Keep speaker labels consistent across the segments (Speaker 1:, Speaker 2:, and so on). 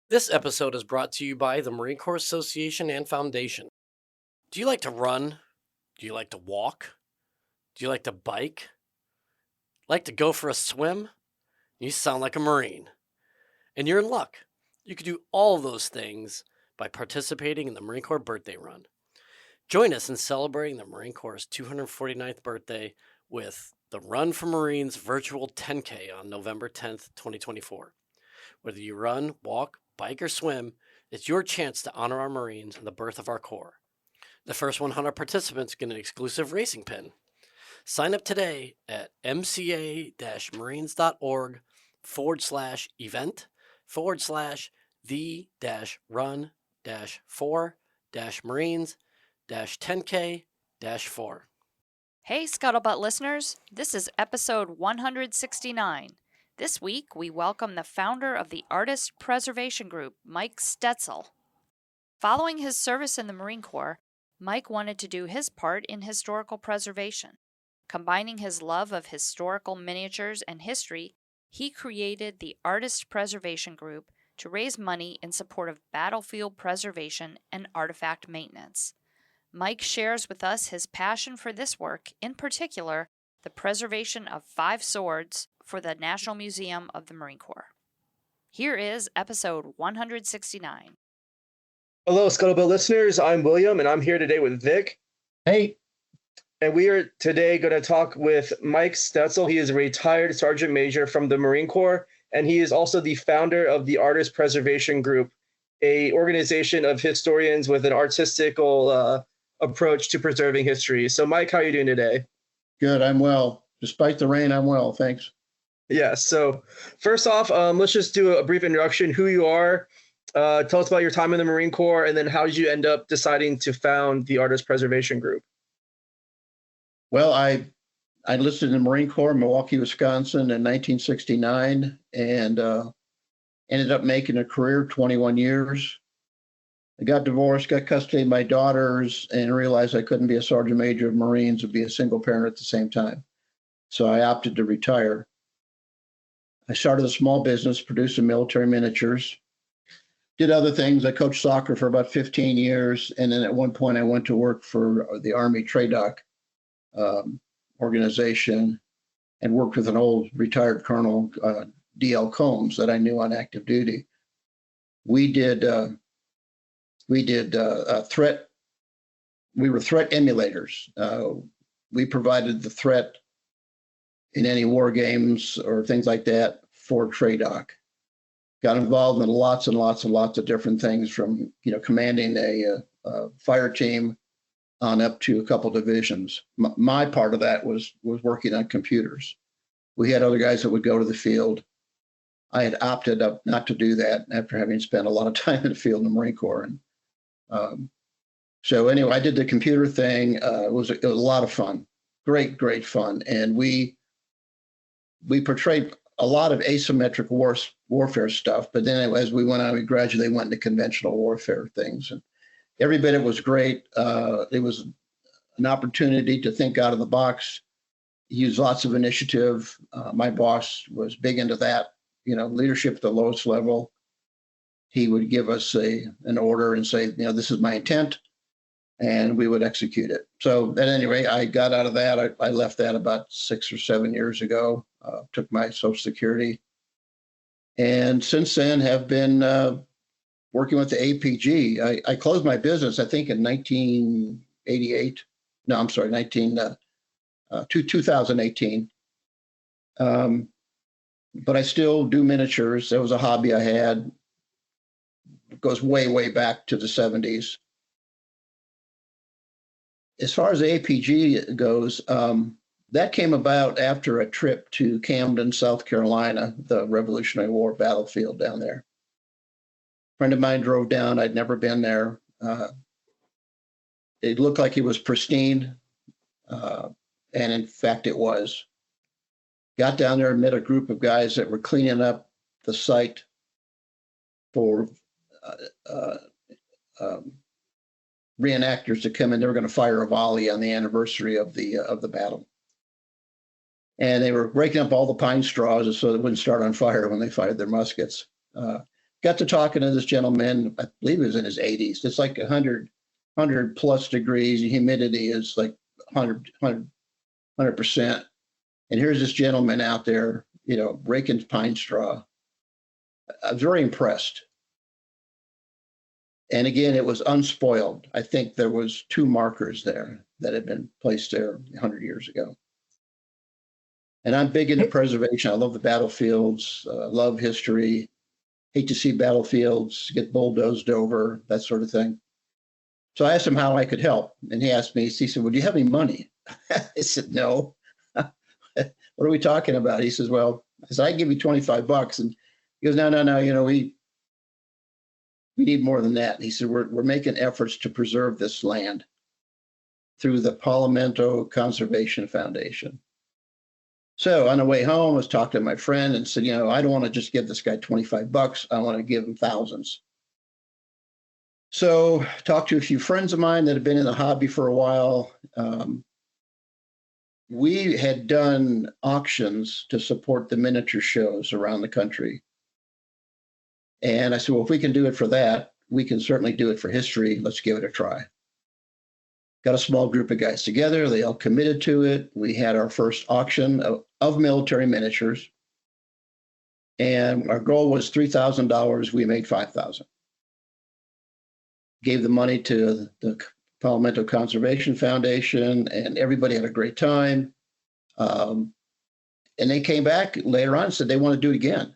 Speaker 1: This episode is brought to you by the Marine Corps Association and Foundation. Do you like to run? Do you like to walk? Do you like to bike? Like to go for a swim? You sound like a Marine. And you're in luck. You can do all of those things by participating in the Marine Corps Birthday Run. Join us in celebrating the Marine Corps' 249th birthday with the Run for Marines virtual 10K on November 10th, 2024. Whether you run, walk, bike, or swim, it's your chance to honor our Marines and the birth of our Corps. The first 100 participants get an exclusive racing pin. Sign up today at mca-marines.org/event/for-run-4-marines-10k-4.
Speaker 2: Hey, Scuttlebutt listeners, this is episode 169. This week, we welcome the founder of the Artist Preservation Group, Mike Stelzel. Following his service in the Marine Corps, Mike wanted to do his part in historical preservation. Combining his love of historical miniatures and history, he created the Artist Preservation Group to raise money in support of battlefield preservation and artifact maintenance. Mike shares with us his passion for this work, in particular, the preservation of 5 swords for the National Museum of the Marine Corps. Here is episode 169.
Speaker 3: Hello, Scuttlebutt listeners. I'm William, and I'm here today with Vic.
Speaker 4: Hey.
Speaker 3: And we are today going to talk with Mike Stelzel. He is a retired Sergeant Major from the Marine Corps, and he is also the founder of the Artist Preservation Group, a organization of historians with an artistical approach to preserving history. So, Mike, how are you doing today?
Speaker 4: Good. I'm well. Despite the rain, I'm well. Thanks.
Speaker 3: Yeah. So first off, let's just do a brief introduction, who you are. Tell us about your time in the Marine Corps, and then how did you end up deciding to found the Artist Preservation Group?
Speaker 4: Well, I enlisted in the Marine Corps in Milwaukee, Wisconsin in 1969 and ended up making a career, 21 years. I got divorced, got custody of my daughters, and realized I couldn't be a Sergeant Major of Marines and be a single parent at the same time. So I opted to retire. I started a small business producing military miniatures, did other things. I coached soccer for about 15 years. And then at one point I went to work for the Army TRADOC organization and worked with an old retired Colonel, D.L. Combs, that I knew on active duty. We were threat emulators. We provided the threat in any war games or things like that for TRADOC. Got involved in lots and lots and lots of different things, from commanding a fire team on up to a couple divisions. My part of that was working on computers. We had other guys that would go to the field. I had opted up not to do that after having spent a lot of time in the field in the Marine Corps. And so anyway, I did the computer thing. It was a lot of fun, great fun, and we portrayed a lot of asymmetric warfare stuff. But then as we went on, we gradually went into conventional warfare things, and every bit of it was great. It was an opportunity to think out of the box, use lots of initiative. My boss was big into that, leadership at the lowest level. He would give us an order and say, this is my intent, and we would execute it. So at any rate, I got out of that. I left that about 6 or 7 years ago, took my Social Security, and since then have been working with the APG. I closed my business, I think, in 1988. No, I'm sorry, 2018. But I still do miniatures. That was a hobby I had. It goes way back to the 70s. As far as the APG goes, that came about after a trip to Camden, South Carolina, the Revolutionary War battlefield down there. A friend of mine drove down. I'd never been there. It looked like it was pristine, and in fact it was. Got down there and met a group of guys that were cleaning up the site for reenactors to come in. They were going to fire a volley on the anniversary of the battle. And they were breaking up all the pine straws so they wouldn't start on fire when they fired their muskets. got to talking to this gentleman. I believe he was in his 80s. It's like 100 plus degrees. The humidity is like 100%. And here's this gentleman out there, raking pine straw. I was very impressed. And again, it was unspoiled. I think there was 2 markers there that had been placed there 100 years ago. And I'm big into preservation. I love the battlefields, love history. Hate to see battlefields get bulldozed over, that sort of thing. So I asked him how I could help. And he asked me, he said, well, do you have any money? I said, no. What are we talking about? He says, well, I said, I give you $25. And he goes, no, we need more than that. And he said, we're making efforts to preserve this land through the Palomento Conservation Foundation. So on the way home, I was talking to my friend and said, I don't want to just give this guy $25. I want to give him thousands. So talked to a few friends of mine that have been in the hobby for a while. We had done auctions to support the miniature shows around the country. And I said, well, if we can do it for that, we can certainly do it for history. Let's give it a try. Got a small group of guys together. They all committed to it. We had our first auction of military miniatures. And our goal was $3,000. We made $5,000. Gave the money to the Palomento Conservation Foundation, and everybody had a great time. And they came back later on and said they want to do it again.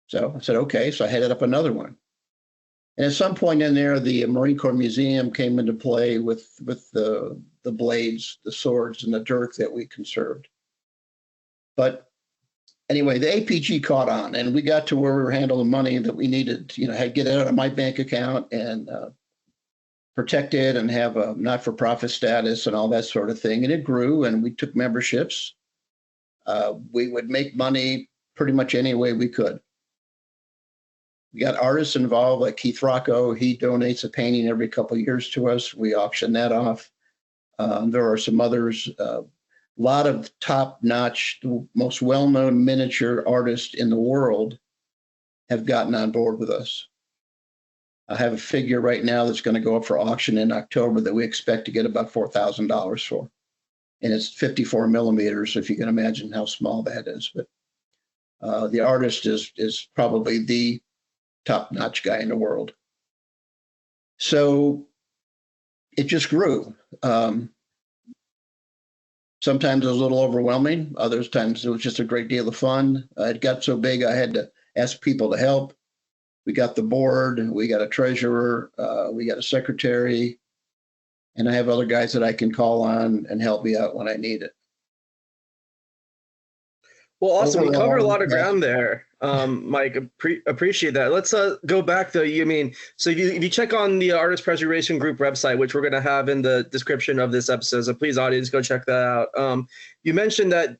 Speaker 4: So I said, okay. So I headed up another one. And at some point in there, the Marine Corps Museum came into play with the blades, the swords, and the dirk that we conserved. But anyway, the APG caught on, and we got to where we were handling money that we needed, had to get it out of my bank account and protect it and have a not-for-profit status and all that sort of thing. And it grew, and we took memberships. We would make money pretty much any way we could. We got artists involved, like Keith Rocco. He donates a painting every couple of years to us. We auction that off. There are some others. A lot of top-notch, the most well-known miniature artists in the world have gotten on board with us. I have a figure right now that's going to go up for auction in October that we expect to get about $4,000 for. And it's 54 millimeters, if you can imagine how small that is. But the artist is probably the top-notch guy in the world. So it just grew. Sometimes it was a little overwhelming. Other times it was just a great deal of fun. It got so big I had to ask people to help. We got the board, we got a treasurer, we got a secretary, and I have other guys that I can call on and help me out when I need it.
Speaker 3: Well, awesome. We
Speaker 4: Overall,
Speaker 3: covered a lot of ground there, Mike. Appreciate that. Let's go back though. So if you check on the Artist Preservation Group website, which we're going to have in the description of this episode, so please, audience, go check that out. You mentioned that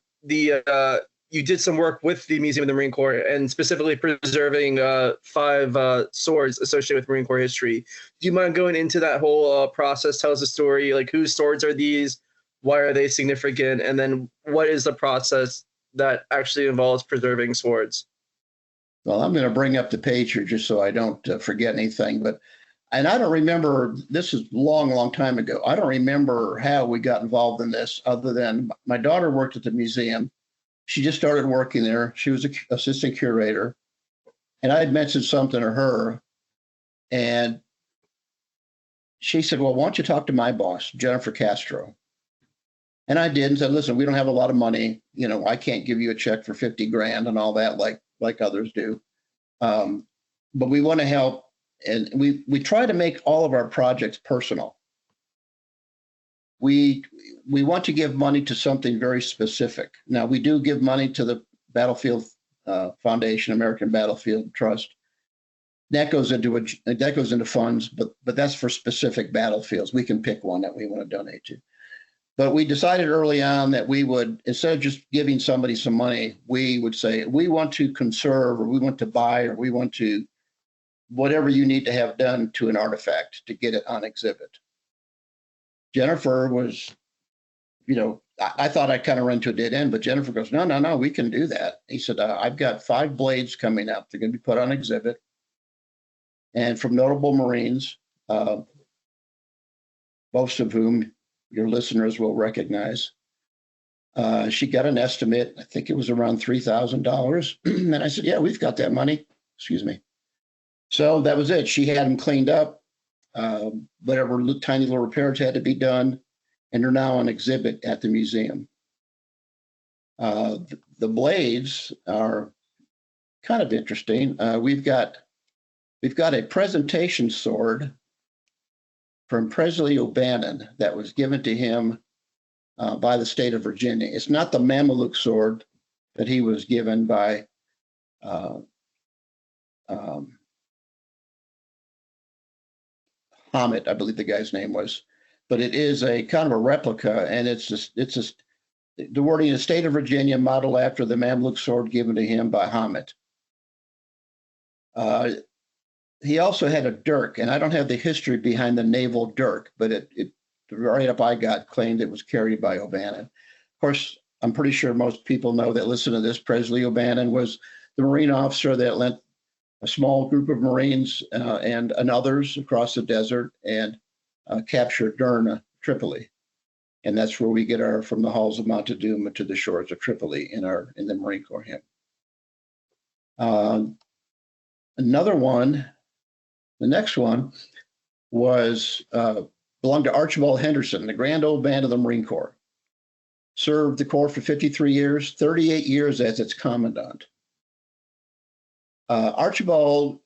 Speaker 3: you did some work with the Museum of the Marine Corps and specifically preserving 5 swords associated with Marine Corps history. Do you mind going into that whole process? Tell us the story, like whose swords are these? Why are they significant? And then what is the process that actually involves preserving swords?
Speaker 4: Well, I'm going to bring up the page here just so I don't forget anything. And I don't remember, this is long time ago. I don't remember how we got involved in this other than my daughter worked at the museum. She just started working there. She was an assistant curator. And I had mentioned something to her. And she said, well, why don't you talk to my boss, Jennifer Castro? And I did and said, listen, we don't have a lot of money. I can't give you a check for 50 grand and all that like others do. But we want to help. And we try to make all of our projects personal. We want to give money to something very specific. Now, we do give money to the Battlefield Foundation, American Battlefield Trust. That goes into funds, but that's for specific battlefields. We can pick one that we want to donate to. But we decided early on that we would, instead of just giving somebody some money, we would say, we want to conserve, or we want to buy, or we want to, whatever you need to have done to an artifact to get it on exhibit. Jennifer was, I thought I'd kind of run to a dead end, but Jennifer goes, no, we can do that. He said, I've got 5 blades coming up. They're going to be put on exhibit. and from notable Marines, most of whom your listeners will recognize. She got an estimate, I think it was around $3,000. And I said, yeah, we've got that money. Excuse me. So that was it. She had them cleaned up, whatever tiny little repairs had to be done, and they're now on exhibit at the museum. The blades are kind of interesting. We've got a presentation sword from Presley O'Bannon that was given to him by the state of Virginia. It's not the Mameluke sword that he was given by Hamid, I believe the guy's name was, but it is a kind of a replica, and it's the wording is state of Virginia, modeled after the Mameluke sword given to him by Hamid. He also had a dirk, and I don't have the history behind the naval dirk, but the write-up I got claimed it was carried by O'Bannon. Of course, I'm pretty sure most people know that listen to this, Presley O'Bannon was the Marine officer that lent a small group of Marines and others across the desert and captured Derna, Tripoli. And that's where we get from the halls of Mount Doom to the shores of Tripoli in the Marine Corps hymn. Another one, the next one was belonged to Archibald Henderson, the grand old man of the Marine Corps. Served the Corps for 53 years, 38 years as its commandant. Archibald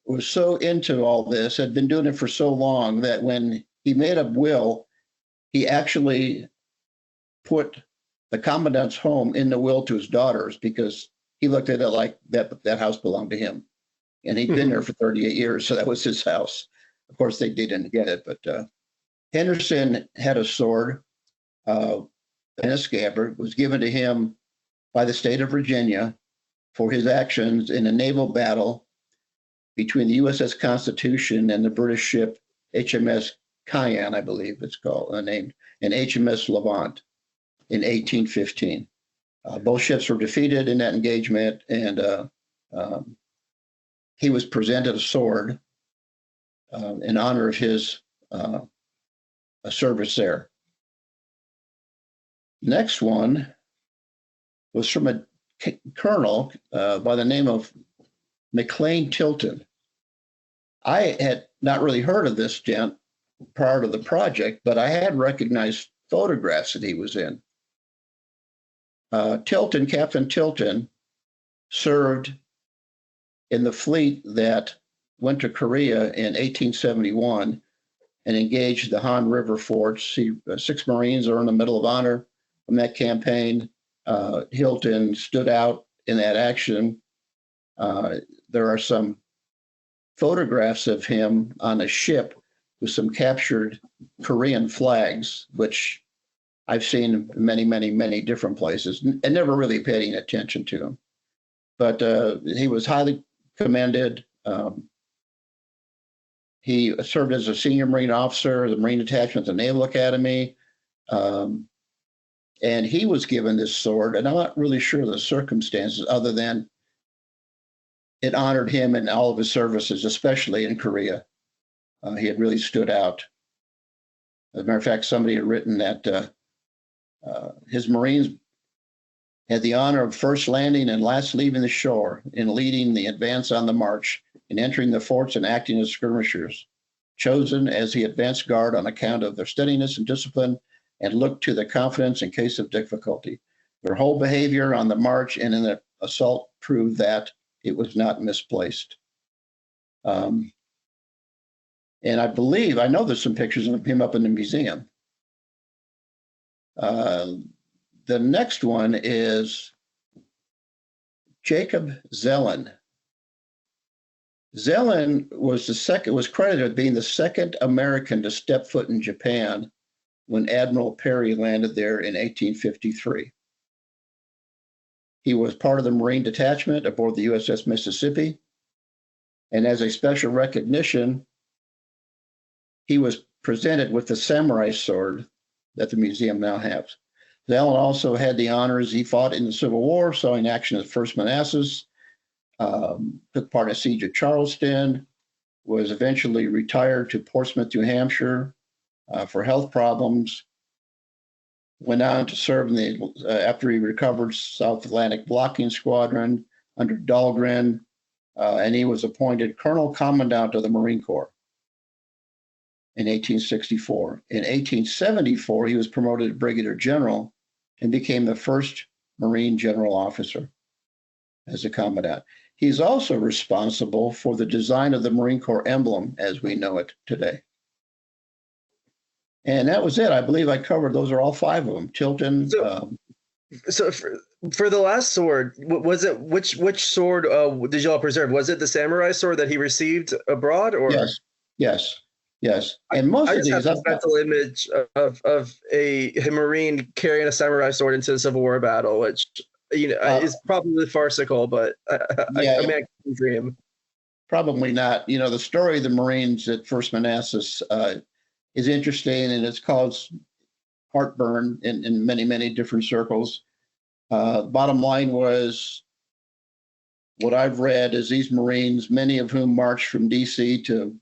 Speaker 4: was so into all this, had been doing it for so long, that when he made a will, he actually put the commandant's home in the will to his daughters, because he looked at it like that house belonged to him. And he'd been there for 38 years, so that was his house. Of course, they didn't get it, but Henderson had a sword and a scabbard, was given to him by the state of Virginia for his actions in a naval battle between the USS Constitution and the British ship HMS Cayenne, I believe it's called, named, and HMS Levant in 1815. Both ships were defeated in that engagement, and he was presented a sword in honor of his service there. Next one was from a colonel by the name of McLean Tilton. I had not really heard of this gent prior to the project, but I had recognized photographs that he was in. Captain Tilton, served in the fleet that went to Korea in 1871 and engaged the Han River forts. 6 Marines earned the Medal of Honor from that campaign. Hilton stood out in that action. There are some photographs of him on a ship with some captured Korean flags, which I've seen many, many, many different places and never really paid any attention to him. But he was highly commended. He served as a senior Marine officer, the Marine Detachment, the Naval Academy. And he was given this sword, and I'm not really sure of the circumstances other than it honored him in all of his services, especially in Korea. He had really stood out. As a matter of fact, somebody had written that his Marines had the honor of first landing and last leaving the shore in leading the advance on the march and entering the forts and acting as skirmishers, chosen as the advance guard on account of their steadiness and discipline, and looked to their confidence in case of difficulty. Their whole behavior on the march and in the assault proved that it was not misplaced. And I know there's some pictures of him up in the museum. The next one is Jacob Zelen. Zelen was credited with being the second American to step foot in Japan when Admiral Perry landed there in 1853. He was part of the Marine Detachment aboard the USS Mississippi, and as a special recognition, he was presented with the samurai sword that the museum now has. Zelen also had the honors. He fought in the Civil War, saw in action at First Manassas, took part in the Siege of Charleston, was eventually retired to Portsmouth, New Hampshire for health problems. Went on to serve in the, after he recovered, South Atlantic Blocking Squadron under Dahlgren, and he was appointed Colonel Commandant of the Marine Corps in 1864. In 1874, he was promoted to Brigadier General and became the first Marine General Officer as a Commandant. He's also responsible for the design of the Marine Corps emblem as we know it today. And that was it. I believe I covered, those are all 5 of them. Tilton.
Speaker 3: So for the last sword, was it, which sword did you all preserve? Was it the samurai sword that he received abroad, or?
Speaker 4: Yes. And most
Speaker 3: I
Speaker 4: of
Speaker 3: just
Speaker 4: these,
Speaker 3: have a mental image of a Marine carrying a samurai sword into a Civil War battle, which is probably farcical, but I mean, I can dream.
Speaker 4: Probably not. The story of the Marines at First Manassas is interesting, and it's caused heartburn in many, many different circles. Bottom line was, what I've read is these Marines, many of whom marched from DC to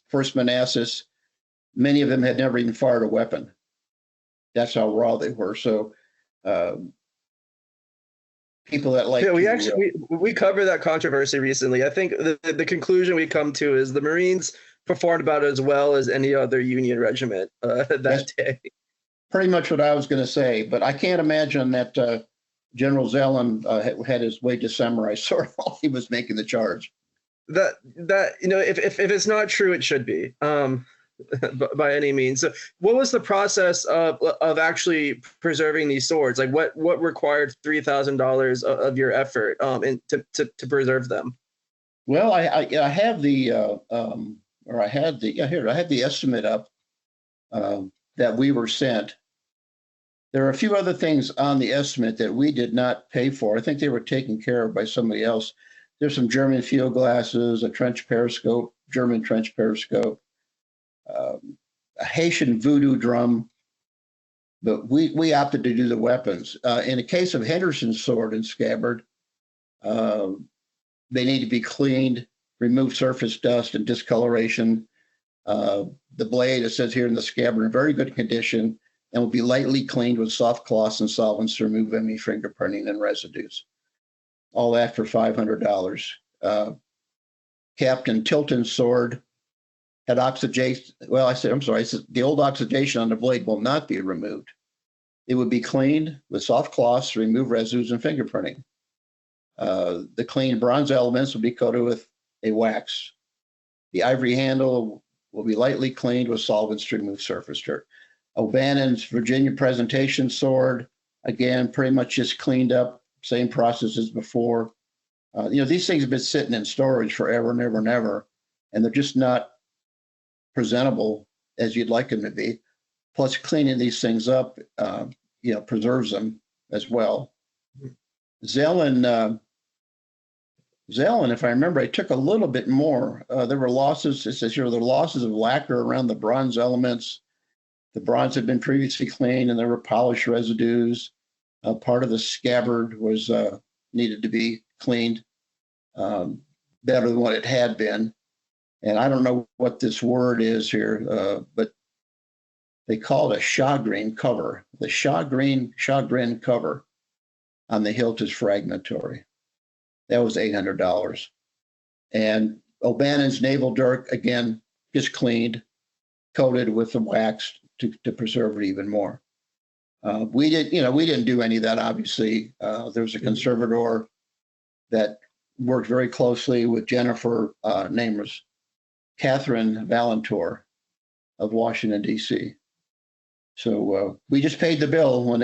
Speaker 4: First Manassas, many of them had never even fired a weapon. That's how raw they were. So people that like
Speaker 3: we covered that controversy recently. I think the conclusion we come to is the Marines performed about as well as any other Union regiment that day.
Speaker 4: Pretty much what I was going to say, but I can't imagine that General Zelen had his way to samurai sword while he was making the charge.
Speaker 3: That if it's not true, it should be by any means. So what was the process of actually preserving these swords? Like what required $3,000 of your effort to preserve them?
Speaker 4: Well, I have the I had the estimate up that we were sent. There are a few other things on the estimate that we did not pay for. I think they were taken care of by somebody else. There's some German field glasses, a trench periscope, German trench periscope, a Haitian voodoo drum, but we opted to do the weapons. In the case of Henderson's sword and scabbard, they need to be cleaned, remove surface dust and discoloration. The blade, it says here in the scabbard, in very good condition, and will be lightly cleaned with soft cloths and solvents to remove any fingerprinting and residues. All that for $500. Captain Tilton's sword had oxidation. Well, I said the old oxidation on the blade will not be removed. It would be cleaned with soft cloths to remove residues and fingerprinting. The clean bronze elements will be coated with a wax. The ivory handle will be lightly cleaned with solvents to remove surface dirt. O'Bannon's Virginia presentation sword, again, pretty much just cleaned up, same process as before. These things have been sitting in storage forever and ever and ever, and they're just not presentable as you'd like them to be. Plus, cleaning these things up, preserves them as well. Zelen, if I remember, I took a little bit more. There were losses. It says here, there were losses of lacquer around the bronze elements. The bronze had been previously cleaned, and there were polish residues. Part of the scabbard was needed to be cleaned better than what it had been. And I don't know what this word is here, but they call it a shagreen cover. The shagreen cover on the hilt is fragmentary. That was $800. And O'Bannon's naval dirk, again, just cleaned, coated with the wax to preserve it even more. We didn't do any of that, obviously. There was a conservator that worked very closely with Jennifer, name was Catherine Valentor of Washington, D.C. So we just paid the bill when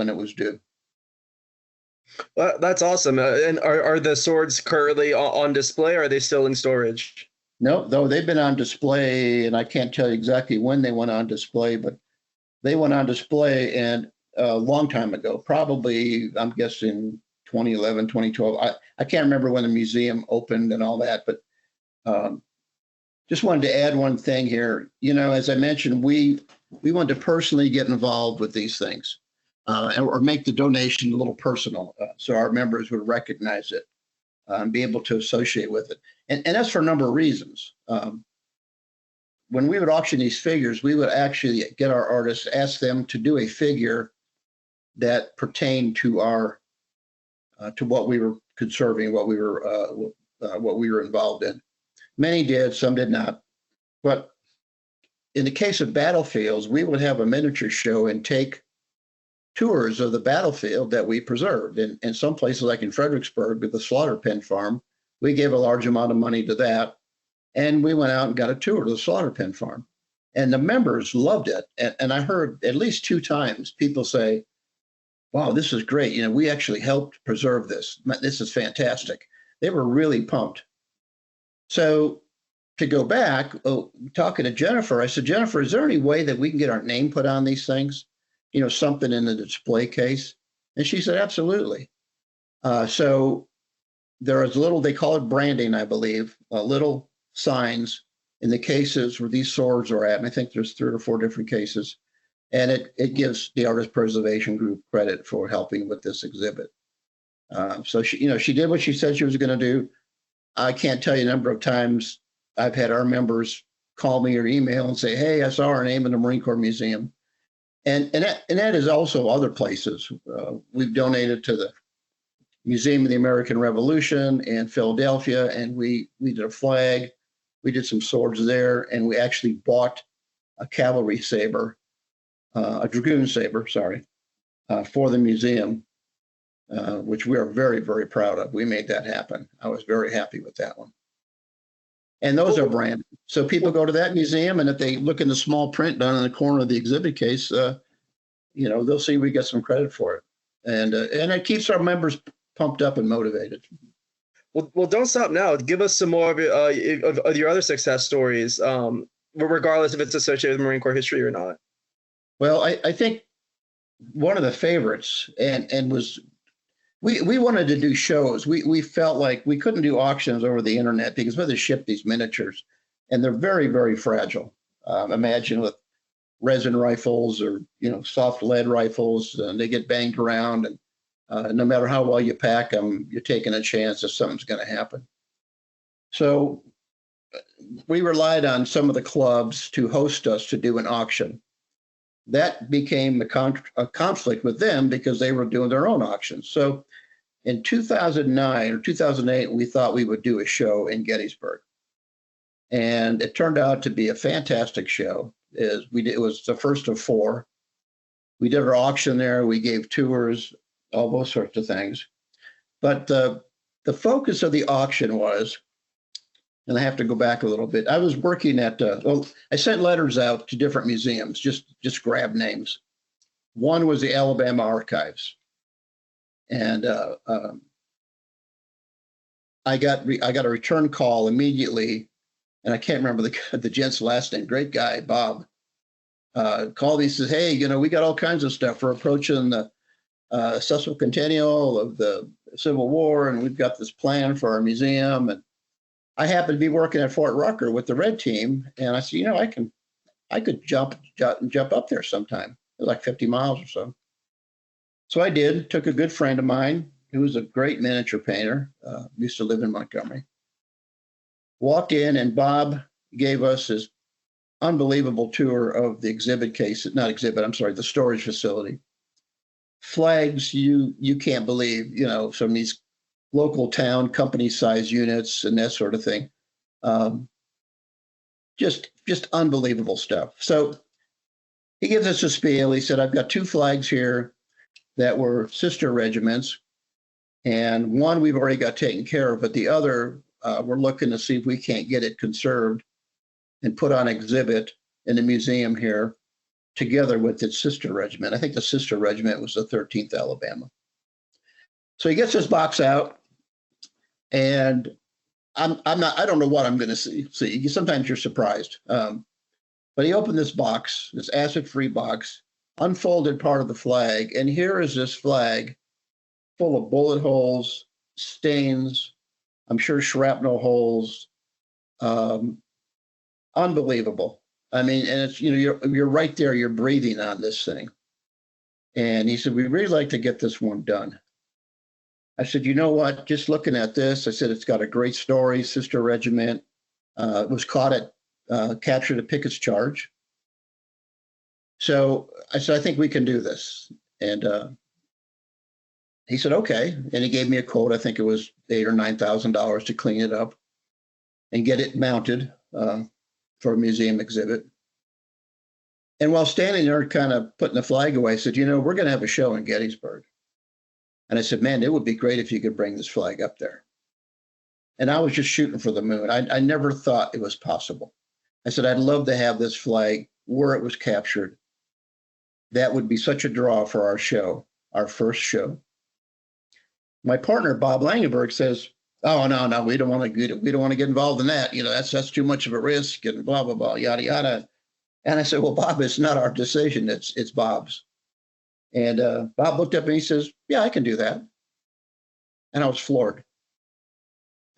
Speaker 4: it was due.
Speaker 3: Well, that's awesome. And are the swords currently on display, or are they still in storage?
Speaker 4: No, though they've been on display, and I can't tell you exactly when they went on display, but they went on display and a long time ago, probably, I'm guessing 2011, 2012. I can't remember when the museum opened and all that, but just wanted to add one thing here. As I mentioned, we wanted to personally get involved with these things or make the donation a little personal so our members would recognize it. and be able to associate with it. And that's for a number of reasons. When we would auction these figures, we would actually get our artists, ask them to do a figure that pertained to our to what we were conserving, what we were involved in. Many did, some did not. But in the case of battlefields, we would have a miniature show and take tours of the battlefield that we preserved. In some places, like in Fredericksburg with the slaughter pen farm, we gave a large amount of money to that. And we went out and got a tour to the slaughter pen farm. And the members loved it. And I heard at least 2 times people say, wow, this is great. You know, we actually helped preserve this. This is fantastic. They were really pumped. So to go back, talking to Jennifer, I said, Jennifer, is there any way that we can get our name put on these things? You know, something in the display case? And she said, absolutely. So there is little, they call it branding, I believe, little signs in the cases where these swords are at. And I think there's 3 or 4 different cases. And it gives the Artist Preservation Group credit for helping with this exhibit. So she did what she said she was going to do. I can't tell you the number of times I've had our members call me or email and say, hey, I saw our name in the Marine Corps Museum. And that is also other places. We've donated to the Museum of the American Revolution in Philadelphia, and we did a flag. We did some swords there, and we actually bought a cavalry saber, a dragoon saber, for the museum, which we are very, very proud of. We made that happen. I was very happy with that one. And those are branded. So people go to that museum, and if they look in the small print down in the corner of the exhibit case, they'll see we get some credit for it. And it keeps our members pumped up and motivated.
Speaker 3: Well, don't stop now. Give us some more of your other success stories, regardless if it's associated with Marine Corps history or not.
Speaker 4: Well, I think one of the favorites and was we wanted to do shows. We felt like we couldn't do auctions over the internet because we had to ship these miniatures, and they're very, very fragile. Imagine with resin rifles or soft lead rifles, and they get banged around, and no matter how well you pack them, you're taking a chance that something's going to happen. So we relied on some of the clubs to host us to do an auction. That became a conflict with them because they were doing their own auctions. So in 2009 or 2008, we thought we would do a show in Gettysburg. And it turned out to be a fantastic show. It was the first of 4. We did our auction there. We gave tours, all those sorts of things. But the focus of the auction was, and I have to go back a little bit. I was working at, I sent letters out to different museums, just grab names. One was the Alabama Archives. And I got a return call immediately, and I can't remember the gent's last name, great guy, Bob. Called me, says, hey, we got all kinds of stuff. We're approaching the sesquicentennial of the Civil War, and we've got this plan for our museum. And I happened to be working at Fort Rucker with the Red Team, and I said, I could jump up there sometime. It was like 50 miles or so. So I did. Took a good friend of mine who was a great miniature painter, used to live in Montgomery. Walked in, and Bob gave us his unbelievable tour of the the storage facility. Flags you can't believe, from these local town company size units and that sort of thing. Just unbelievable stuff. So he gives us a spiel. He said, I've got 2 flags here that were sister regiments, and one we've already got taken care of, but the other we're looking to see if we can't get it conserved and put on exhibit in the museum here together with its sister regiment. I think the sister regiment was the 13th Alabama. So he gets his box out, and I don't know what I'm going to see. Sometimes you're surprised. But he opened this box, this acid-free box, unfolded part of the flag, and here is this flag full of bullet holes, stains, I'm sure shrapnel holes. Unbelievable. I mean, and it's, you're right there, you're breathing on this thing. And he said, we'd really like to get this one done. I said, you know what? Just looking at this, I said, it's got a great story. Sister regiment was captured at Pickett's Charge. So I said, I think we can do this. And he said, okay. And he gave me a quote. I think it was $8,000 or $9,000 to clean it up and get it mounted for a museum exhibit. And while standing there kind of putting the flag away, I said, you know, we're going to have a show in Gettysburg. And I said, man, it would be great if you could bring this flag up there. And I was just shooting for the moon. I never thought it was possible. I said, I'd love to have this flag where it was captured. That would be such a draw for our show, our first show. My partner, Bob Langenberg, says, oh, no, we don't want to get involved in that. You know, that's too much of a risk and blah, blah, blah, yada, yada. And I said, well, Bob, it's not our decision. It's Bob's. And Bob looked up and he says, yeah, I can do that. And I was floored.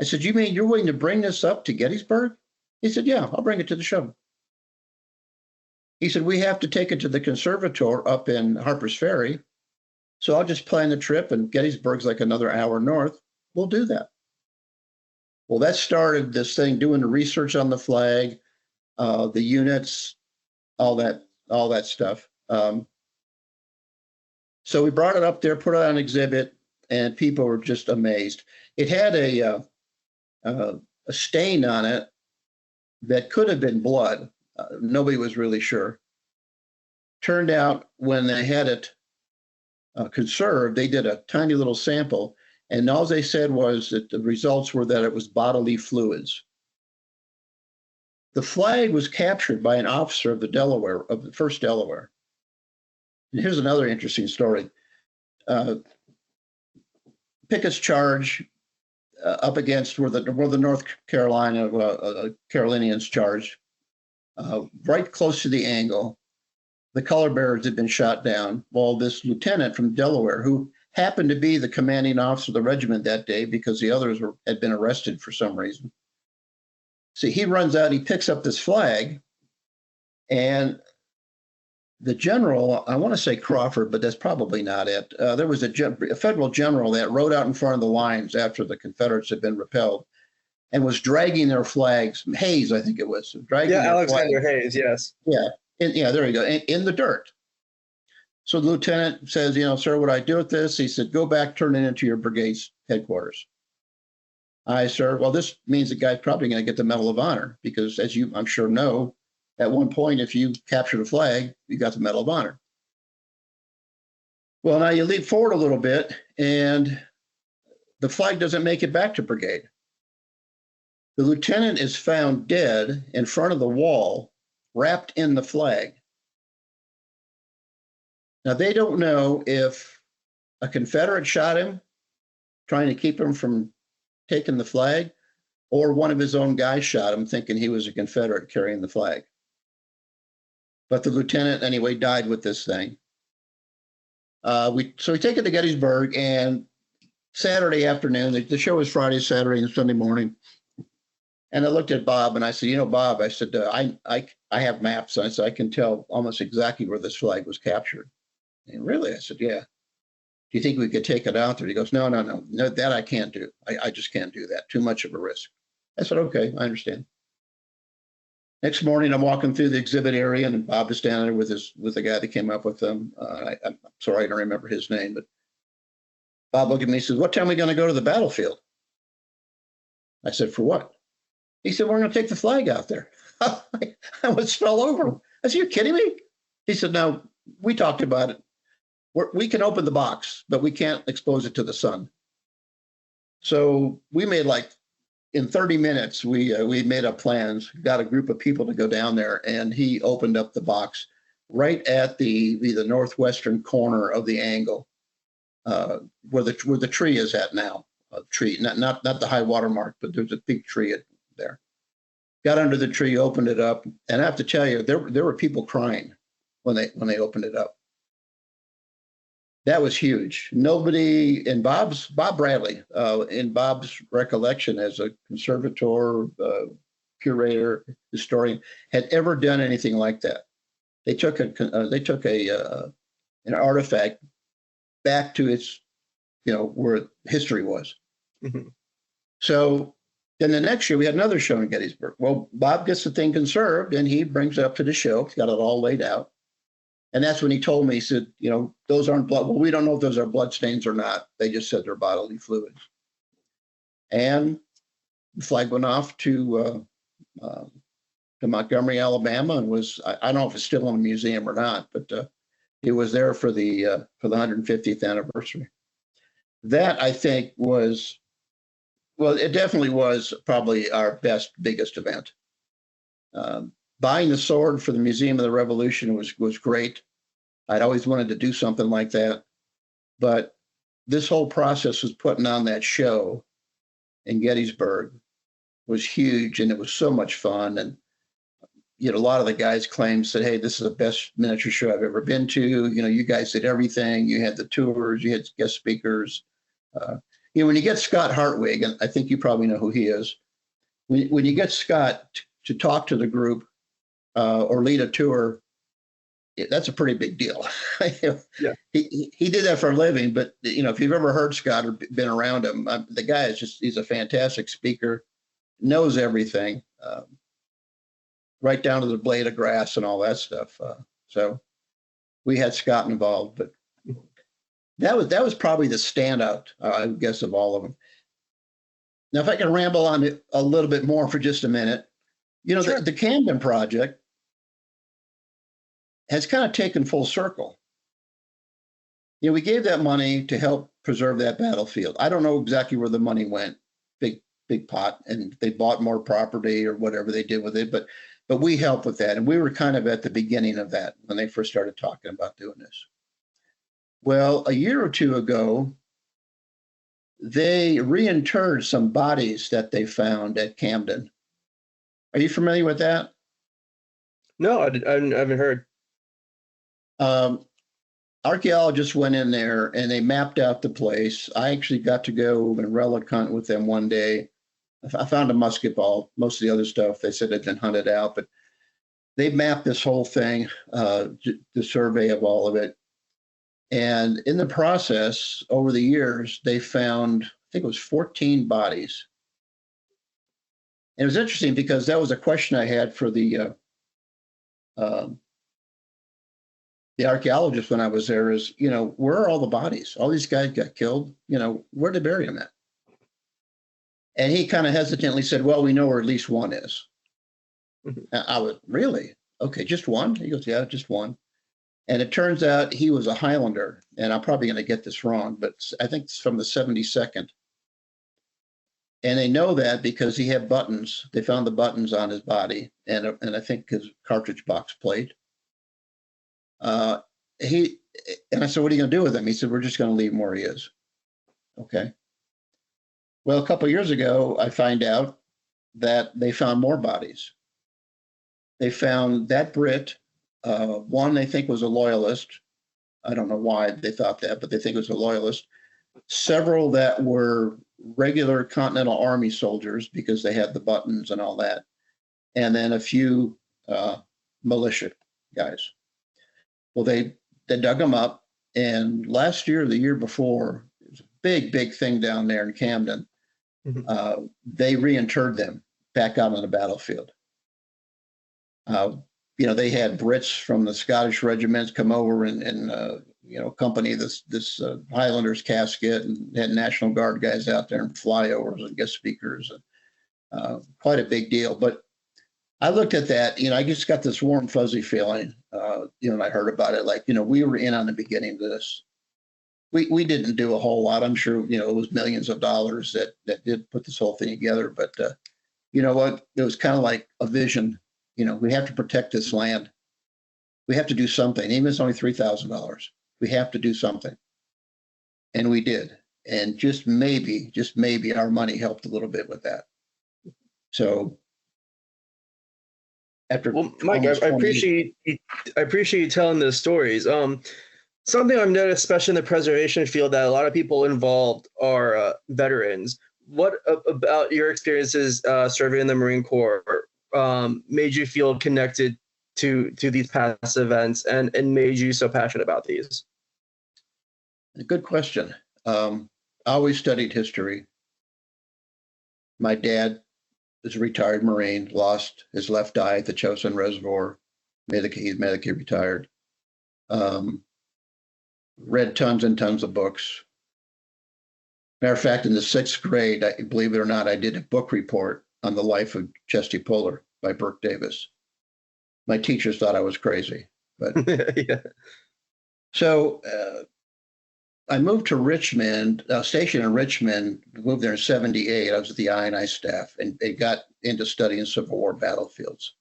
Speaker 4: I said, you mean you're willing to bring this up to Gettysburg? He said, yeah, I'll bring it to the show. He said, we have to take it to the conservator up in Harper's Ferry. So I'll just plan the trip, and Gettysburg's like another hour north. We'll do that. Well, that started this thing, doing the research on the flag, the units, all that stuff. So we brought it up there, put it on exhibit, and people were just amazed. It had a stain on it that could have been blood. Nobody was really sure. Turned out when they had it conserved, they did a tiny little sample, and all they said was that the results were that it was bodily fluids. The flag was captured by an officer of the First Delaware. And here's another interesting story. Pickett's Charge up against where the North Carolina Carolinians charged, right close to the angle. The color bearers had been shot down. Well, this lieutenant from Delaware, who happened to be the commanding officer of the regiment that day because the others had been arrested for some reason. See, he runs out, he picks up this flag, and the general, I want to say Crawford, but that's probably not it. There was a federal general that rode out in front of the lines after the Confederates had been repelled and was dragging their flags. Hayes, I think it was. Dragging their
Speaker 3: Alexander
Speaker 4: flags.
Speaker 3: Hayes, yes.
Speaker 4: Yeah. There you go, in the dirt. So the lieutenant says, you know, sir, what I do with this? He said, go back, turn it into your brigade's headquarters. Aye, sir. Well, this means the guy's probably going to get the Medal of Honor because, as you, I'm sure, know, at one point, if you captured a flag, you got the Medal of Honor. Well, now you leap forward a little bit, and the flag doesn't make it back to brigade. The lieutenant is found dead in front of the wall, wrapped in the flag. Now, they don't know if a Confederate shot him, trying to keep him from taking the flag, or one of his own guys shot him, thinking he was a Confederate carrying the flag. But the lieutenant, anyway, died with this thing. So we take it to Gettysburg, and Saturday afternoon, the show was Friday, Saturday, and Sunday morning. And I looked at Bob and I said, you know, Bob, I said, I have maps. I said, I can tell almost exactly where this flag was captured. And really, I said, yeah. Do you think we could take it out there? He goes, no, that I can't do. I just can't do that. Too much of a risk. I said, okay, I understand. Next morning, I'm walking through the exhibit area, and Bob is standing there with the guy that came up with them. I'm sorry, I don't remember his name, but Bob looked at me and says, what time are we going to go to the battlefield? I said, for what? He said, we're going to take the flag out there. I was fell over. I said, you're kidding me? He said, no, we talked about it. We can open the box, but we can't expose it to the sun. So we made in 30 minutes, we made up plans, got a group of people to go down there, and he opened up the box right at the northwestern corner of the angle, where the tree is at now. A tree, not the high water mark, but there's a big tree there. Got under the tree, opened it up, and I have to tell you, there were people crying when they opened it up. That was huge. Nobody in Bob Bradley, in Bob's recollection as a conservator, curator, historian, had ever done anything like that. They took an artifact back to its where history was.
Speaker 3: Mhm.
Speaker 4: So then the next year we had another show in Gettysburg. Well, Bob gets the thing conserved and he brings it up to the show. He's got it all laid out. And that's when he told me, he said, those aren't blood. Well, we don't know if those are blood stains or not. They just said they're bodily fluids. And the flag went off to Montgomery, Alabama, and I don't know if it's still in a museum or not, but it was there for the 150th anniversary. That, I think, it definitely was probably our biggest event. Buying the sword for the Museum of the Revolution was great. I'd always wanted to do something like that. But this whole process was putting on that show in Gettysburg was huge, and it was so much fun. And a lot of the guys said, hey, this is the best miniature show I've ever been to. You guys did everything. You had the tours, you had guest speakers. When you get Scott Hartwig, and I think you probably know who he is, when you get Scott to talk to the group or lead a tour, that's a pretty big deal.
Speaker 3: Yeah.
Speaker 4: He did that for a living, but if you've ever heard Scott or been around him, the guy he's a fantastic speaker, knows everything, right down to the blade of grass and all that stuff. So we had Scott involved, but that was probably the standout, I guess, of all of them. Now, if I can ramble on it a little bit more for just a minute,
Speaker 3: Sure.
Speaker 4: the Camden project has kind of taken full circle. We gave that money to help preserve that battlefield. I don't know exactly where the money went, big pot, and they bought more property or whatever they did with it, but we helped with that. And we were kind of at the beginning of that when they first started talking about doing this. Well, a year or two ago, they reinterred some bodies that they found at Camden. Are you familiar with that?
Speaker 3: No, I haven't heard.
Speaker 4: Archaeologists went in there and they mapped out the place. I actually got to go and relic hunt with them one day. I found a musket ball. Most of the other stuff they said had been hunted out, but they mapped this whole thing, the survey of all of it. And in the process, over the years, they found, I think it was 14 bodies. And it was interesting because that was a question I had for the archaeologist when I was there is, where are all the bodies? All these guys got killed. Where did they bury them at? And he kind of hesitantly said, well, we know where at least one is.
Speaker 3: Mhm.
Speaker 4: I was, really? Okay, just one? He goes, yeah, just one. And it turns out he was a Highlander, and I'm probably going to get this wrong, but I think it's from the 72nd. And they know that because he had buttons. They found the buttons on his body, and I think his cartridge box plate. And I said, what are you going to do with him? He said, we're just going to leave him where he is. Okay. Well, a couple of years ago, I find out that they found more bodies. They found that Brit, one they think was a loyalist. I don't know why they thought that, but they think it was a loyalist. Several that were regular Continental Army soldiers because they had the buttons and all that. And then a few militia guys. Well, they dug them up. And last year, the year before, it was a big thing down there in Camden.
Speaker 3: Mm-hmm.
Speaker 4: They reinterred them back out on the battlefield. They had Brits from the Scottish regiments come over and accompany this Highlanders casket, and had National Guard guys out there and flyovers and guest speakers. Quite a big deal. But I looked at that, I just got this warm, fuzzy feeling, and I heard about it, like, we were in on the beginning of this. We didn't do a whole lot. I'm sure, it was millions of dollars that did put this whole thing together. But you know what? It was kind of like a vision. We have to protect this land. We have to do something. Even if it's only $3,000. We have to do something. And we did. And just maybe our money helped a little bit with that. So after
Speaker 3: Mike, I appreciate you telling those stories. Something I've noticed, especially in the preservation field, that a lot of people involved are veterans. What about your experiences serving in the Marine Corps made you feel connected to these past events and made you so passionate about these?
Speaker 4: A good question. always studied history. My dad is a retired Marine, lost his left eye at the Chosin Reservoir. He's medically retired. Read tons and tons of books. Matter of fact, in the 6th grade, believe it or not, I did a book report on the life of Chesty Puller by Burke Davis. My teachers thought I was crazy, but
Speaker 3: Yeah.
Speaker 4: So I moved to Richmond, stationed in Richmond, moved there in 78. I was at the I&I staff and they got into studying Civil War battlefields.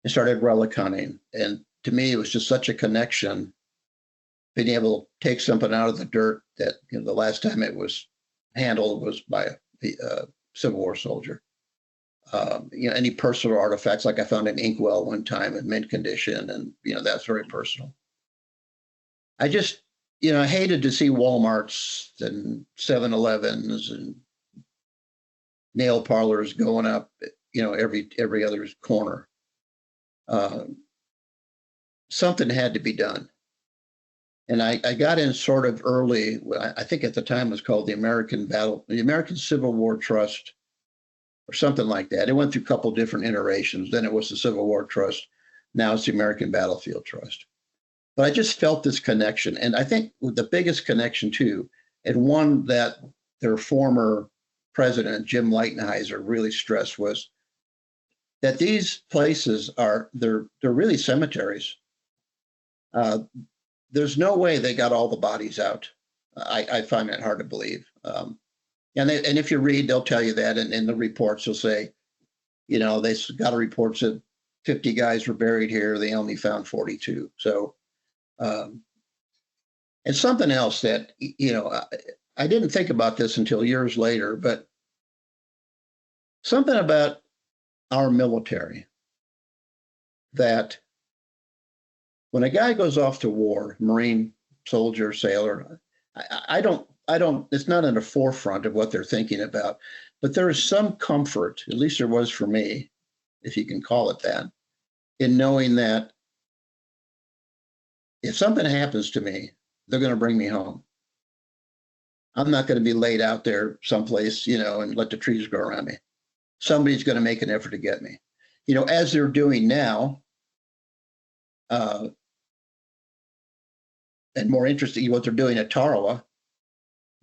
Speaker 4: I started relic hunting. And to me, it was just such a connection, being able to take something out of the dirt that, the last time it was handled was by a Civil War soldier. Any personal artifacts, like I found an inkwell one time in mint condition, and, that's very personal. I just, I hated to see Walmarts and 7-Elevens and nail parlors going up, every other corner. Something had to be done. And I got in sort of early. I think at the time it was called the American Civil War Trust, or something like that. It went through a couple different iterations. Then it was the Civil War Trust. Now it's the American Battlefield Trust. But I just felt this connection. And I think the biggest connection too, and one that their former president, Jim Leitenheiser, really stressed, was that these places they're really cemeteries. There's no way they got all the bodies out. I find that hard to believe. And if you read, they'll tell you that, and in the reports, they'll say, they got reports that 50 guys were buried here. They only found 42. So, and something else that, I didn't think about this until years later, but something about our military, that when a guy goes off to war, Marine, soldier, sailor, I don't, it's not in the forefront of what they're thinking about, but there is some comfort, at least there was for me, if you can call it that, in knowing that if something happens to me, they're going to bring me home. I'm not going to be laid out there someplace, and let the trees grow around me. Somebody's going to make an effort to get me, as they're doing now. And more interesting, what they're doing at Tarawa,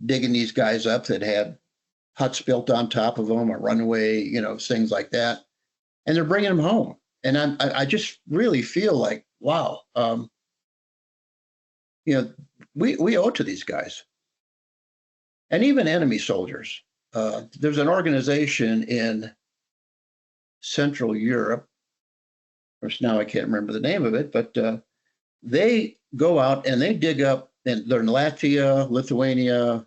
Speaker 4: digging these guys up that had huts built on top of them, a runway, things like that. And they're bringing them home. And I just really feel like, wow, we owe it to these guys. And even enemy soldiers. There's an organization in Central Europe, of course, now I can't remember the name of it, but they go out and they dig up, and they're in Latvia, Lithuania,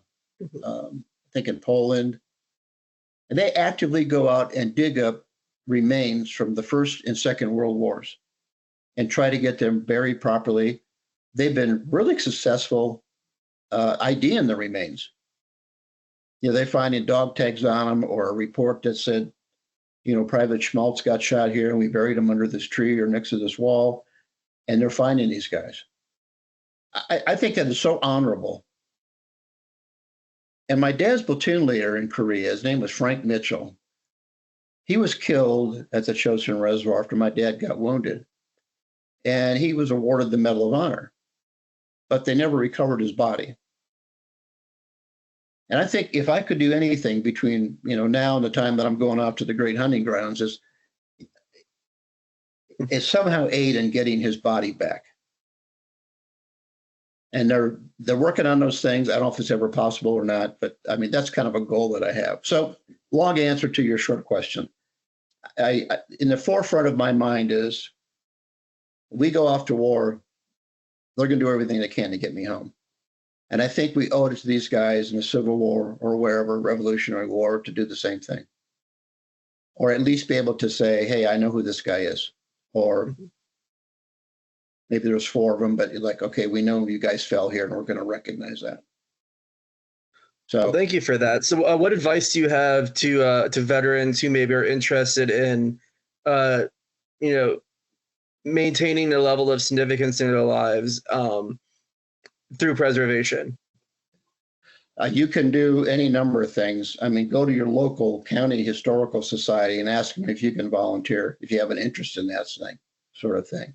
Speaker 4: I think in Poland, and they actively go out and dig up remains from the First and Second World Wars and try to get them buried properly. They've been really successful IDing the remains. They find dog tags on them, or a report that said, Private Schmaltz got shot here and we buried him under this tree or next to this wall, and they're finding these guys. I think that is so honorable. And my dad's platoon leader in Korea, his name was Frank Mitchell. He was killed at the Chosin Reservoir after my dad got wounded, and he was awarded the Medal of Honor, but they never recovered his body. And I think if I could do anything between, now and the time that I'm going off to the great hunting grounds, is somehow aid in getting his body back. And they're working on those things. I don't know if it's ever possible or not, but I mean, that's kind of a goal that I have. So, long answer to your short question. I in the forefront of my mind is, we go off to war, they're going to do everything they can to get me home. And I think we owe it to these guys in the Civil War or wherever, Revolutionary War, to do the same thing. Or at least be able to say, hey, I know who this guy is. Or maybe there's 4 of them, but you're like, okay, we know you guys fell here and we're going to recognize that. So
Speaker 3: well, thank you for that. So what advice do you have to veterans who maybe are interested in, maintaining the level of significance in their lives through preservation?
Speaker 4: You can do any number of things. I mean, go to your local county historical society and ask them if you can volunteer, if you have an interest in that thing, sort of thing.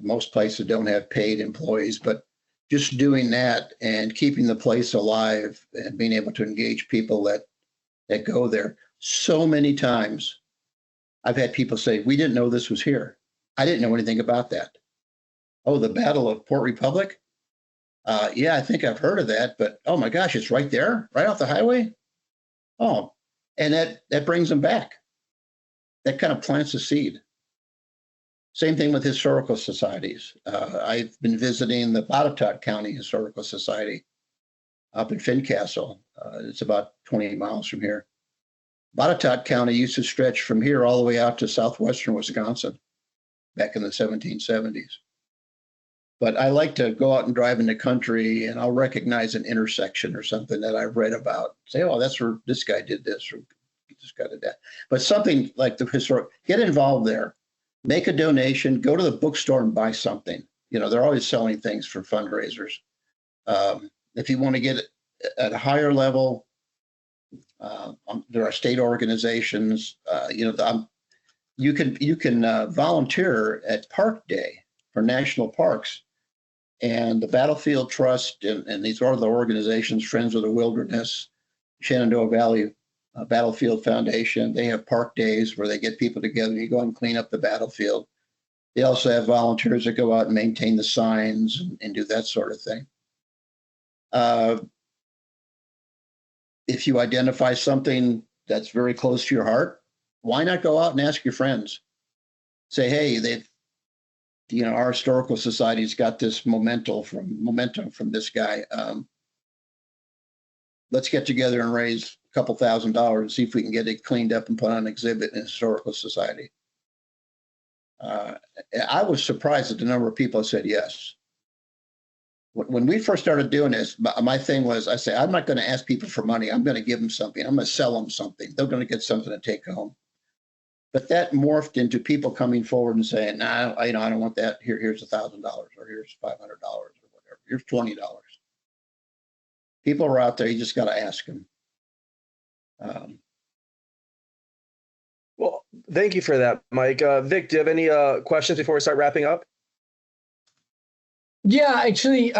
Speaker 4: Most places don't have paid employees, but just doing that and keeping the place alive and being able to engage people that go there. So many times I've had people say, we didn't know this was here. I didn't know anything about that. Oh, the Battle of Port Republic? Yeah, I think I've heard of that, but oh my gosh, it's right there, right off the highway. Oh, and that brings them back. That kind of plants a seed. Same thing with historical societies. I've been visiting the Botetourt County Historical Society up in Fincastle. It's about 20 miles from here. Botetourt County used to stretch from here all the way out to southwestern Wisconsin back in the 1770s. But I like to go out and drive in the country, and I'll recognize an intersection or something that I've read about. Say, oh, that's where this guy did this, or this guy did that. But something like the historic, get involved there. Make a donation, go to the bookstore and buy something. You know, they're always selling things for fundraisers. If you want to get at a higher level, there are state organizations. You can volunteer at Park Day for national parks, and the Battlefield Trust and these are the organizations, Friends of the Wilderness, Shenandoah Valley Battlefield Foundation. They have park days where they get people together. You go and clean up the battlefield. They also have volunteers that go out and maintain the signs and do that sort of thing. If you identify something that's very close to your heart, why not go out and ask your friends? Say, hey, our historical society's got this momentum from this guy. Let's get together and raise a couple $1,000 and see if we can get it cleaned up and put on an exhibit in a historical society. I was surprised at the number of people who said yes. When we first started doing this, my thing was, I say, I'm not going to ask people for money. I'm going to give them something. I'm going to sell them something. They're going to get something to take home. But that morphed into people coming forward and saying, "No, I don't want that. Here's $1,000, or here's $500, or whatever. Here's $20." People are out there. You just got to ask them.
Speaker 3: Well, thank you for that, Mike. Vic, do you have any questions before we start wrapping up?
Speaker 5: Yeah, actually,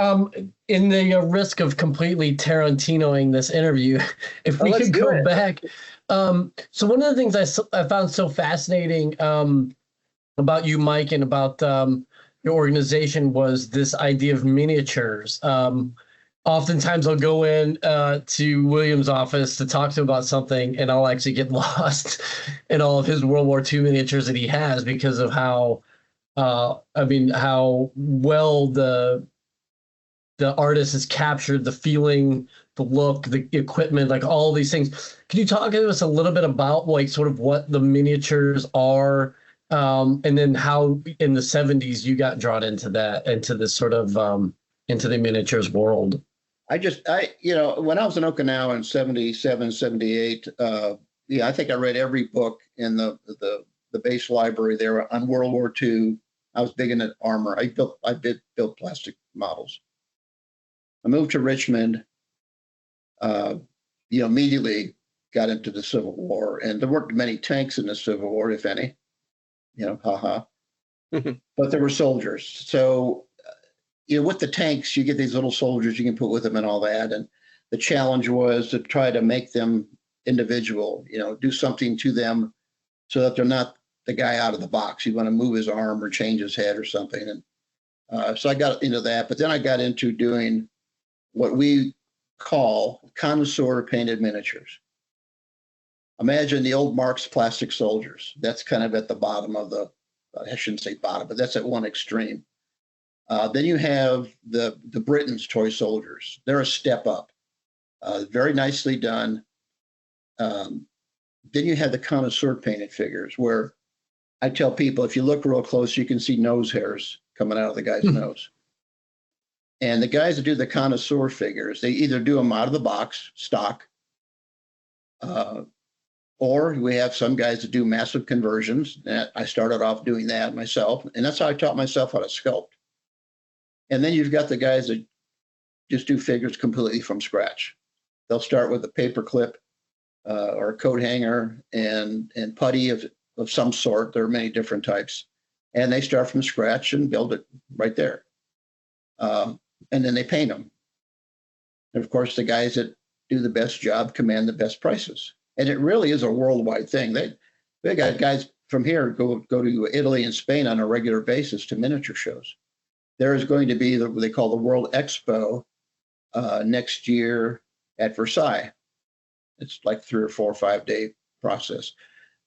Speaker 5: in the risk of completely Tarantinoing this interview, if we could go back. So one of the things I found so fascinating about you, Mike, and about your organization was this idea of miniatures. Oftentimes I'll go in to William's office to talk to him about something, and I'll actually get lost in all of his World War II miniatures that he has because of how how well the artist has captured the feeling, the look, the equipment, like all these things. Can you talk to us a little bit about like sort of what the miniatures are, and then how in the 70s you got drawn into that, into this sort of into the miniatures world?
Speaker 4: When I was in Okinawa in 77, 78, I think I read every book in the base library there on World War II. I was big into armor. I built plastic models. I moved to Richmond. Immediately got into the Civil War, and there weren't many tanks in the Civil War, if any. But there were soldiers. So, with the tanks, you get these little soldiers you can put with them and all that. And the challenge was to try to make them individual. Do something to them so that they're not the guy out of the box. You want to move his arm or change his head or something. And so I got into that. But then I got into doing what we call connoisseur painted miniatures. Imagine the old Marx plastic soldiers. That's kind of at the bottom of I shouldn't say bottom, but that's at one extreme. Then you have the Britain's toy soldiers. They're a step up. Very nicely done. Then you have the connoisseur painted figures, where I tell people, if you look real close, you can see nose hairs coming out of the guy's nose. And the guys that do the connoisseur figures, they either do them out of the box, stock, or we have some guys that do massive conversions. I started off doing that myself, and that's how I taught myself how to sculpt. And then you've got the guys that just do figures completely from scratch. They'll start with a paper clip or a coat hanger and putty of some sort. There are many different types. And they start from scratch and build it right there. And then they paint them. And of course, the guys that do the best job command the best prices. And it really is a worldwide thing. They got guys from here go to Italy and Spain on a regular basis to miniature shows. There is going to be what they call the World Expo next year at Versailles. It's like 3 or 4 or 5 day process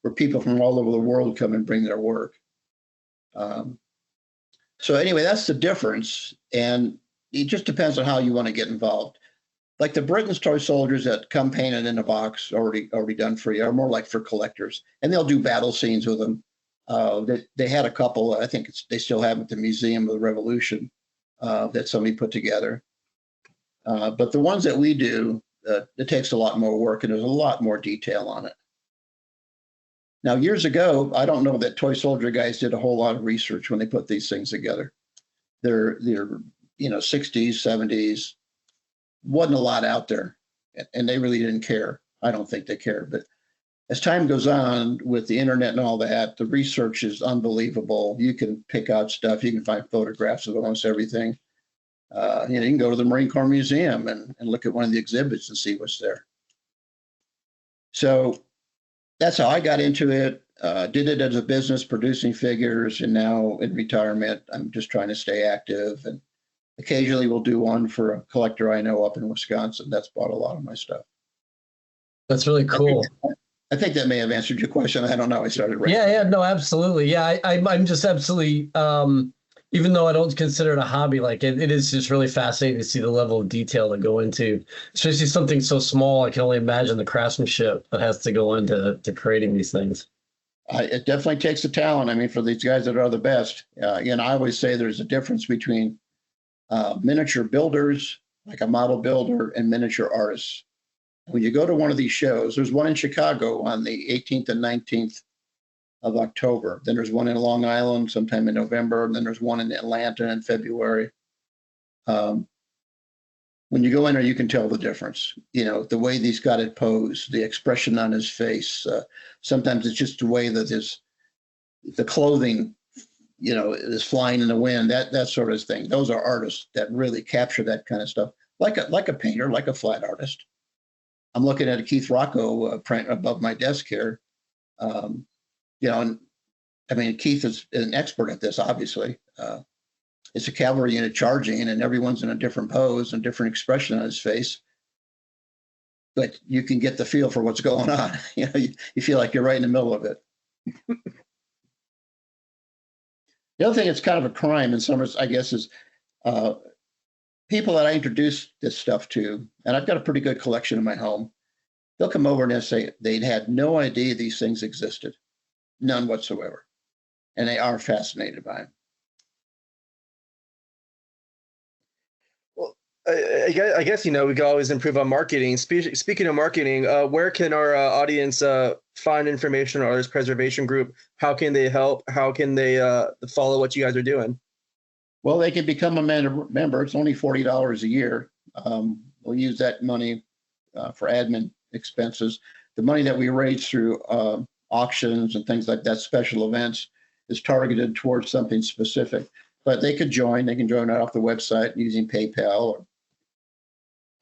Speaker 4: where people from all over the world come and bring their work. So anyway, that's the difference. And it just depends on how you want to get involved. Like the Britain's toy soldiers that come painted in a box, already done for you, are more like for collectors. And they'll do battle scenes with them. They had a couple, I think they still have at the Museum of the Revolution that somebody put together. But the ones that we do, it takes a lot more work and there's a lot more detail on it. Now, years ago, I don't know that toy soldier guys did a whole lot of research when they put these things together. They're 60s, 70s, wasn't a lot out there, and they really didn't care. I don't think they cared. But as time goes on with the internet and all that, the research is unbelievable. You can pick out stuff. You can find photographs of almost everything. You can go to the Marine Corps Museum and look at one of the exhibits and see what's there. So that's how I got into it. Did it as a business, producing figures, and now in retirement, I'm just trying to stay active. And occasionally we'll do one for a collector I know up in Wisconsin that's bought a lot of my stuff.
Speaker 5: That's really cool.
Speaker 4: I think that may have answered your question. I don't know. I started right.
Speaker 5: Yeah, no, absolutely. Yeah, I'm just absolutely, even though I don't consider it a hobby, like it is just really fascinating to see the level of detail that go into, especially something so small. I can only imagine the craftsmanship that has to go into creating these things.
Speaker 4: It definitely takes a talent. I mean, for these guys that are the best, I always say there's a difference between miniature builders, like a model builder, and miniature artists. When you go to one of these shows, there's one in Chicago on the 18th and 19th of October. Then there's one in Long Island sometime in November. And then there's one in Atlanta in February. When you go in there, you can tell the difference. The way he's got it posed, the expression on his face. Sometimes it's just the way that the clothing, is flying in the wind, that sort of thing. Those are artists that really capture that kind of stuff, like a painter, like a flat artist. I'm looking at a Keith Rocco print above my desk here. And I mean, Keith is an expert at this, obviously. It's a cavalry unit charging, and everyone's in a different pose and different expression on his face. But you can get the feel for what's going on. You feel like you're right in the middle of it. The other thing that's kind of a crime in some ways, I guess, is people that I introduce this stuff to, and I've got a pretty good collection in my home, they'll come over and they'll say they'd had no idea these things existed, none whatsoever. And they are fascinated by them.
Speaker 3: Well, I guess, we could always improve on marketing. Speaking of marketing, where can our audience find information on Artist Preservation Group? How can they help? How can they follow what you guys are doing?
Speaker 4: Well, they can become a member. It's only $40 a year. We'll use that money for admin expenses. The money that we raise through auctions and things like that, special events, is targeted towards something specific. But they could join. They can join right off the website using PayPal.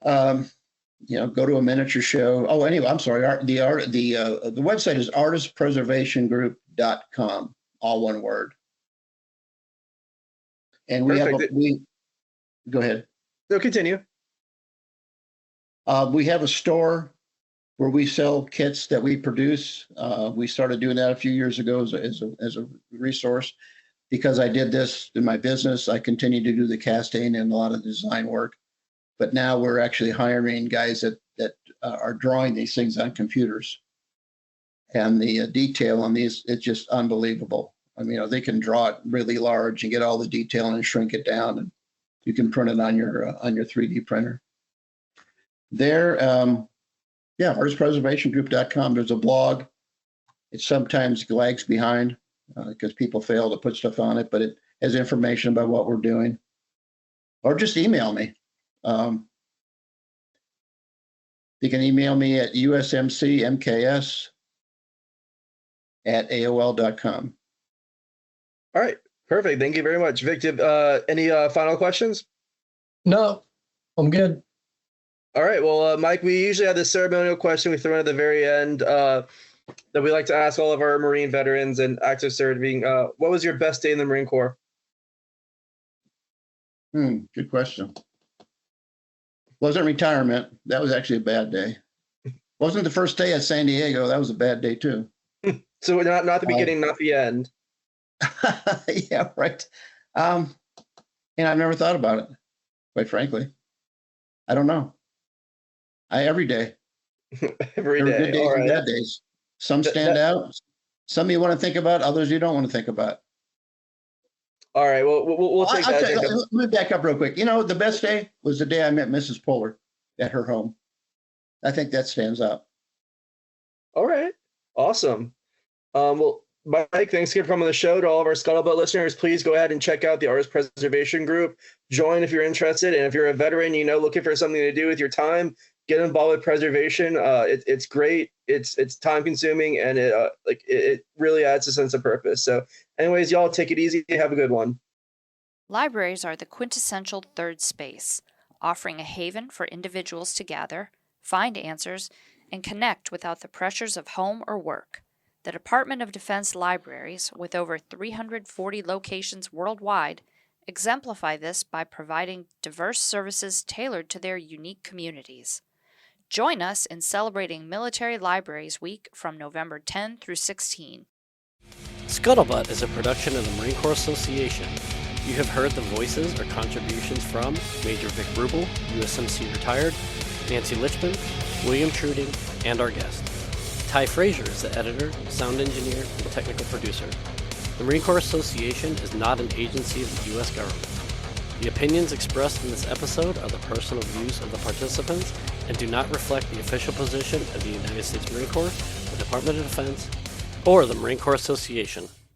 Speaker 4: Or, go to a miniature show. Oh, anyway, I'm sorry. The website is artistpreservationgroup.com, all one word. And go ahead.
Speaker 3: No, continue.
Speaker 4: We have a store where we sell kits that we produce. We started doing that a few years ago as a resource. Because I did this in my business, I continue to do the casting and a lot of design work. But now we're actually hiring guys that are drawing these things on computers. And the detail on these, it's just unbelievable. I mean, they can draw it really large and get all the detail and shrink it down, and you can print it on your 3D printer. There, artistpreservationgroup.com. There's a blog. It sometimes lags behind because people fail to put stuff on it, but it has information about what we're doing. Or just email me. You can email me at usmcmks@aol.com.
Speaker 3: All right, perfect. Thank you very much, Victor. Any final questions?
Speaker 5: No, I'm good.
Speaker 3: All right. Well, Mike, we usually have this ceremonial question we throw in at the very end that we like to ask all of our Marine veterans and active serving. What was your best day in the Marine Corps?
Speaker 4: Good question. Wasn't retirement. That was actually a bad day. Wasn't the first day at San Diego. That was a bad day too.
Speaker 3: So not the beginning, not the end.
Speaker 4: Yeah, right. And I've never thought about it, quite frankly. I don't know. Every day.
Speaker 3: Every
Speaker 4: there
Speaker 3: day.
Speaker 4: Are good days
Speaker 3: all
Speaker 4: and
Speaker 3: right.
Speaker 4: bad days. Some stand out. Some you want to think about. Others you don't want to think about.
Speaker 3: All right. Well, we'll take that.
Speaker 4: Let me back up real quick. You know, the best day was the day I met Mrs. Polar at her home. I think that stands out.
Speaker 3: All right. Awesome. Well, Mike, thanks again for coming on the show. To all of our Scuttlebutt listeners, please go ahead and check out the Artist Preservation Group. Join if you're interested. And if you're a veteran, looking for something to do with your time, get involved with preservation. It's great. It's time consuming, and it really adds a sense of purpose. So anyways, y'all take it easy. Have a good one.
Speaker 2: Libraries are the quintessential third space, offering a haven for individuals to gather, find answers, and connect without the pressures of home or work. The Department of Defense libraries, with over 340 locations worldwide, exemplify this by providing diverse services tailored to their unique communities. Join us in celebrating Military Libraries Week from November 10 through 16.
Speaker 1: Scuttlebutt is a production of the Marine Corps Association. You have heard the voices or contributions from Major Vic Rubel, USMC retired, Nancy Litchman, William Truding, and our guest. Ty Frazier is the editor, sound engineer, and technical producer. The Marine Corps Association is not an agency of the U.S. government. The opinions expressed in this episode are the personal views of the participants and do not reflect the official position of the United States Marine Corps, the Department of Defense, or the Marine Corps Association.